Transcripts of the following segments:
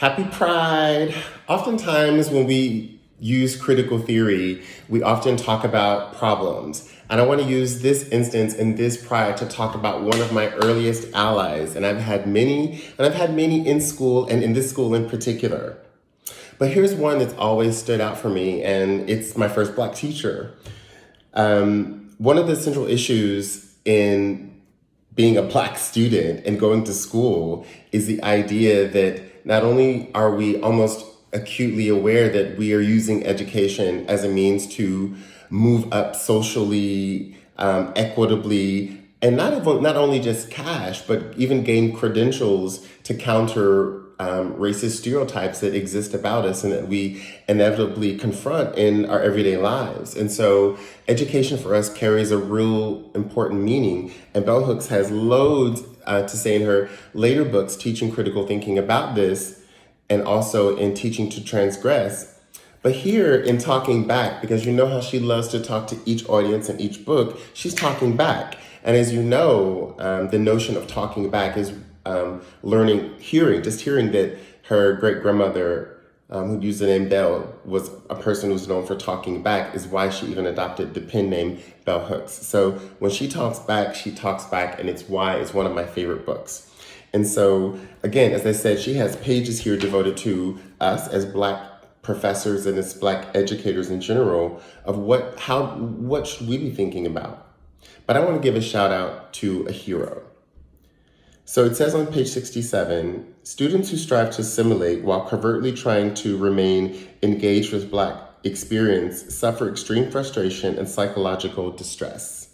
Happy Pride. Oftentimes, when we use critical theory, we often talk about problems. And I want to use this instance in this Pride to talk about one of my earliest allies. And I've had many in school and in this school in particular. But here's one that's always stood out for me, and it's my first Black teacher. One of the central issues in being a Black student and going to school is the idea that not only are we almost acutely aware that we are using education as a means to move up socially, equitably, and not only just cash, but even gain credentials to counter racist stereotypes that exist about us and that we inevitably confront in our everyday lives. And so education for us carries a real important meaning. And Bell Hooks has loads to say in her later books, Teaching Critical Thinking, about this, and also in Teaching to Transgress. But here in Talking Back, because you know how she loves to talk to each audience in each book, she's talking back. And as you know, the notion of talking back is hearing that her great-grandmother, who used the name Bell, was a person who's known for talking back, is why she even adopted the pen name Bell Hooks. So when she talks back, and it's why it's one of my favorite books. And so, again, as I said, she has pages here devoted to us as Black professors and as Black educators in general of what should we be thinking about. But I want to give a shout out to a hero. So it says on page 67, students who strive to assimilate while covertly trying to remain engaged with Black experience suffer extreme frustration and psychological distress.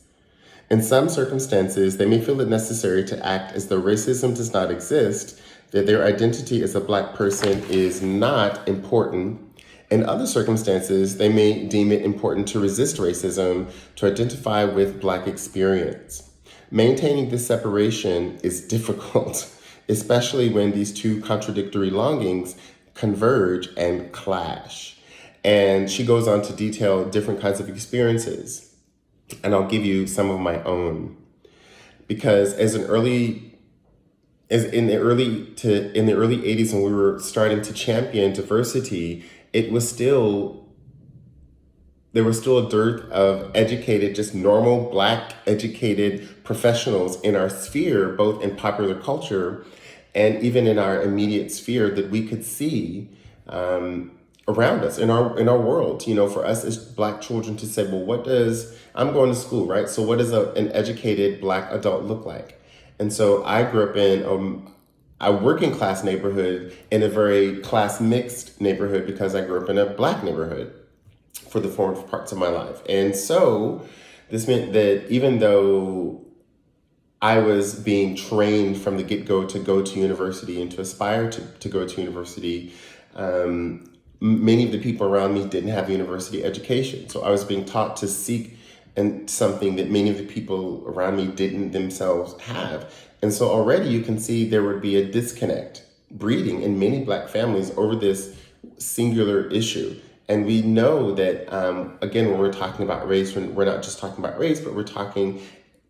In some circumstances, they may feel it necessary to act as though racism does not exist, that their identity as a Black person is not important. In other circumstances, they may deem it important to resist racism, to identify with Black experience. Maintaining this separation is difficult, especially when these two contradictory longings converge and clash. And she goes on to detail different kinds of experiences. And I'll give you some of my own. Because in the early 80s when we were starting to champion diversity, there was still a dearth of educated, just normal Black educated professionals in our sphere, both in popular culture and even in our immediate sphere that we could see around us in our world. You know, for us as Black children to say, well, I'm going to school, right? So what does an educated Black adult look like? And so I grew up in a working class neighborhood, in a very class mixed neighborhood, because I grew up in a Black neighborhood for the formative parts of my life. And so this meant that even though I was being trained from the get-go to go to university and to aspire to go to university, many of the people around me didn't have university education. So I was being taught to seek and something that many of the people around me didn't themselves have. And so already you can see there would be a disconnect breeding in many Black families over this singular issue. And we know that, again, when we're talking about race, we're not just talking about race, but we're talking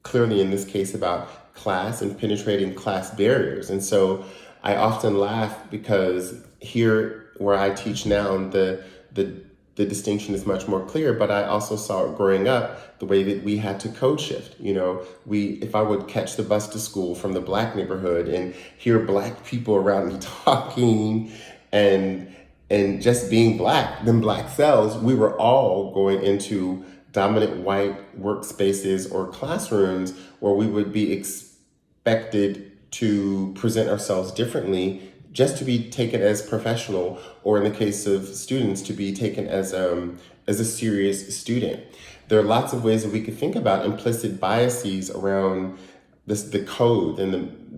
clearly in this case about class and penetrating class barriers. And so I often laugh because here where I teach now, the distinction is much more clear, but I also saw it growing up, the way that we had to code shift. You know, if I would catch the bus to school from the Black neighborhood and hear Black people around me talking and just being Black, them Black selves, we were all going into dominant white workspaces or classrooms where we would be expected to present ourselves differently just to be taken as professional, or in the case of students, to be taken as a serious student. There are lots of ways that we could think about implicit biases around the code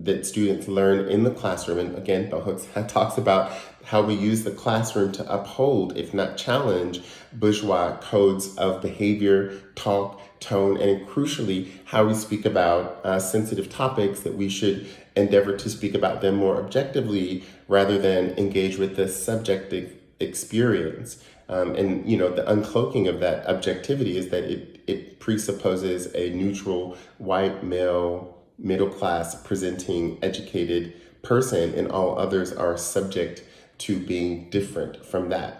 that students learn in the classroom. And again, Bell Hooks talks about how we use the classroom to uphold, if not challenge, bourgeois codes of behavior, talk, tone, and crucially, how we speak about sensitive topics, that we should endeavor to speak about them more objectively rather than engage with the subjective experience. And, you know, the uncloaking of that objectivity is that it presupposes a neutral, white, male, middle class presenting educated person, and all others are subject to being different from that.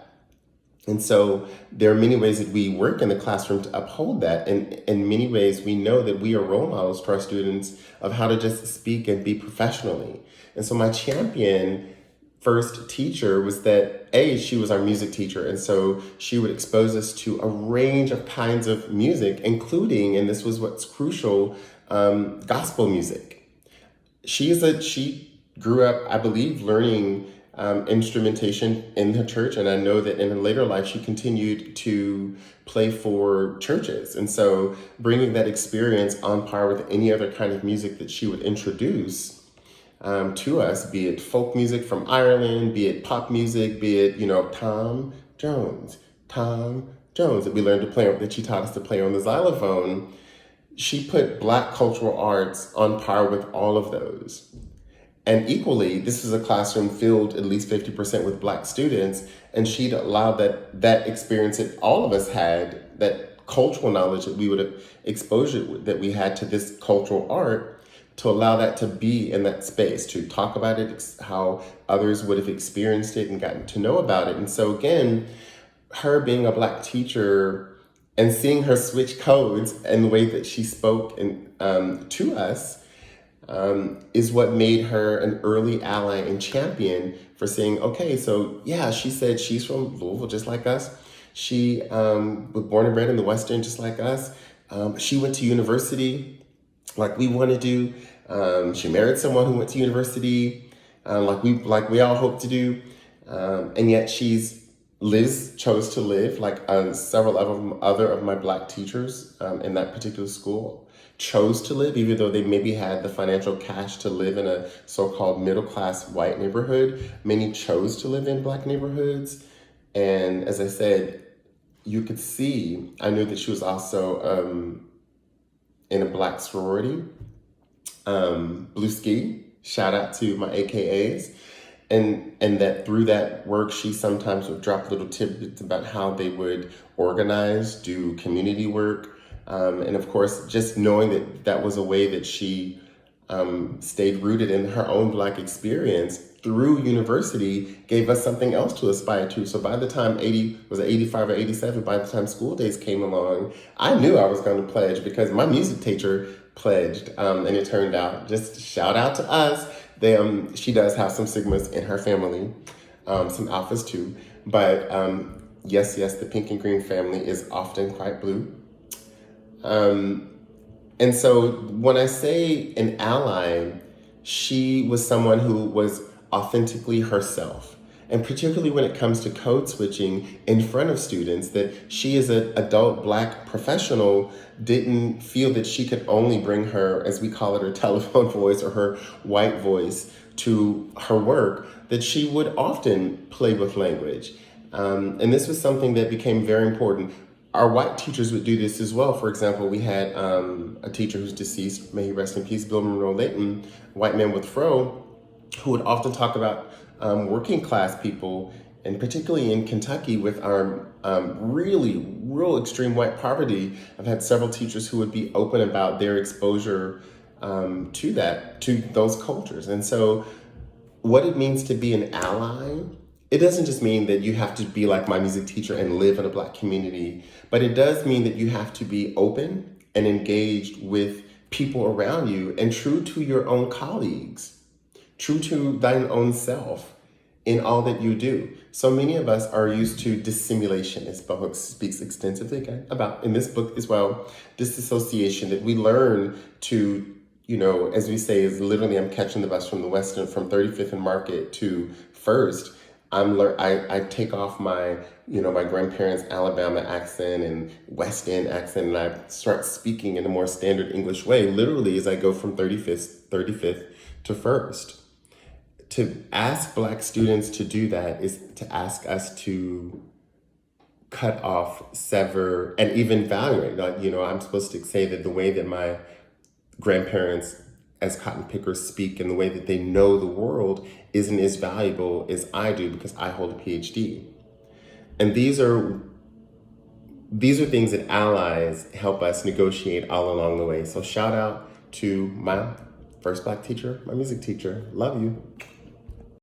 And so there are many ways that we work in the classroom to uphold that. And in many ways, we know that we are role models to our students of how to just speak and be professionally. And so my champion first teacher was that she was our music teacher. And so she would expose us to a range of kinds of music, including, and this was what's crucial, gospel music. She grew up, I believe, learning instrumentation in her church, and I know that in her later life she continued to play for churches. And so bringing that experience on par with any other kind of music that she would introduce to us, be it folk music from Ireland, be it pop music, be it, Tom Jones that we learned to play, that she taught us to play on the xylophone. She put Black cultural arts on par with all of those. And equally, this is a classroom filled at least 50% with Black students, and she'd allowed that experience that all of us had, that cultural knowledge that we would have exposure that we had to this cultural art, to allow that to be in that space, to talk about it, how others would have experienced it and gotten to know about it. And so again, her being a Black teacher and seeing her switch codes and the way that she spoke to us, is what made her an early ally and champion for saying, okay, so yeah, she said she's from Louisville just like us. She was born and bred in the Western just like us. She went to university like we want to do. She married someone who went to university like we all hope to do. And yet chose to live like several of my Black teachers in that particular school chose to live, even though they maybe had the financial cash to live in a so-called middle-class white neighborhood. Many chose to live in Black neighborhoods. And as I said, you could see, I knew that she was also in a Black sorority, Blue Ski, shout out to my AKAs. And that through that work, she sometimes would drop little tidbits about how they would organize, do community work. And of course, just knowing that was a way that she stayed rooted in her own Black experience through university gave us something else to aspire to. So by the time 85 or 87, by the time school days came along, I knew I was going to pledge because my music teacher pledged. And it turned out, just shout out to us, she does have some Sigmas in her family, some Alphas too. But yes, the pink and green family is often quite blue. And so when I say an ally, she was someone who was authentically herself. And particularly when it comes to code switching in front of students, that she as an adult Black professional didn't feel that she could only bring her, as we call it, her telephone voice or her white voice to her work, that she would often play with language. And this was something that became very important. Our white teachers would do this as well. For example, we had a teacher who's deceased, may he rest in peace, Bill Monroe Layton, white man with fro, who would often talk about working class people, and particularly in Kentucky with our real extreme white poverty. I've had several teachers who would be open about their exposure to those cultures. And so what it means to be an ally, it doesn't just mean that you have to be like my music teacher and live in a Black community, but it does mean that you have to be open and engaged with people around you and true to your own colleagues, true to thine own self in all that you do. So many of us are used to dissimulation, as Book speaks extensively about in this book as well, disassociation, that we learn to, as we say, is literally I'm catching the bus from the Western, from 35th and Market to First. I take off my grandparents' Alabama accent and West End accent, and I start speaking in a more standard English way, literally as I go from 35th to First. To ask Black students to do that is to ask us to cut off, sever, and even value. I'm supposed to say that the way that my grandparents as cotton pickers speak and the way that they know the world isn't as valuable as I do because I hold a PhD. And these are things that allies help us negotiate all along the way. So shout out to my first Black teacher, my music teacher. Love you.